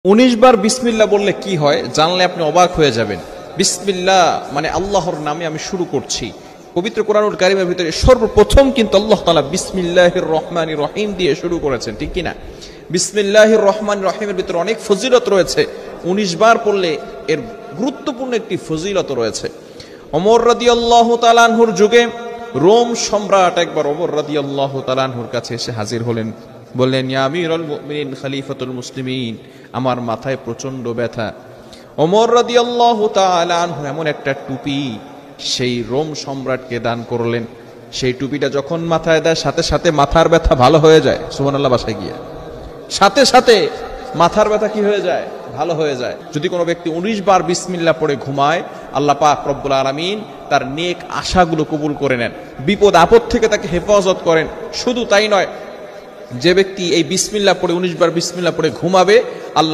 19 বার বিসমিল্লাহ বললে কি হয় জানলে আপনি অবাক হয়ে যাবেন। বিসমিল্লাহ মানে আল্লাহর নামে আমি শুরু করছি। পবিত্র কোরআনুল কারীমের ভিতরে সর্বপ্রথম কিন্তু আল্লাহ তাআলা বিসমিল্লাহির রহমানির রহিম দিয়ে শুরু করেছেন, ঠিক কি না? বিসমিল্লাহির রহমানির রহিমের ভিতরে অনেক ফজিলত রয়েছে। 19 বার পড়লে এর গুরুত্বপূর্ণ একটি ফজিলত রয়েছে। ওমর রাদিয়াল্লাহু তাআলা আনহুর যুগে রোম সম্রাট একবার ওমর রাদিয়াল্লাহু তাআলা আনহুর কাছে এসে হাজির হলেন। বললেন, ইয়া আমিরুল মুমিনিন খলিফাতুল মুসলিমিন, আমার মাথায় প্রচন্ড ব্যথা। ওমর রাদিয়াল্লাহু তাআলা আনহু এমন একটা টুপি সেই রোম সম্রাটকে দান করলেন। সেই টুপিটা যখন মাথায় দেয় সাথে সাথে মাথার ব্যথা ভালো হয়ে যায়। সুবহানাল্লাহ, বাসায় গিয়া সাথে সাথে মাথার ব্যথা কি হয়ে যায়? ভালো হয়ে যায়। যদি কোনো ব্যক্তি 19 বার বিসমিল্লাহ পড়ে ঘুমায়, আল্লাহ পাক রব্বুল আলামিন তার নেক আশাগুলো কবুল করে নেন, বিপদ আপদ থেকে তাকে হেফাজত করেন। শুধু তাই নয়, যে ব্যক্তি এই বিসমিল্লাহ পড়ে 19 বার বিসমিল্লাহ পড়ে ঘুমাবে, আল্লাহ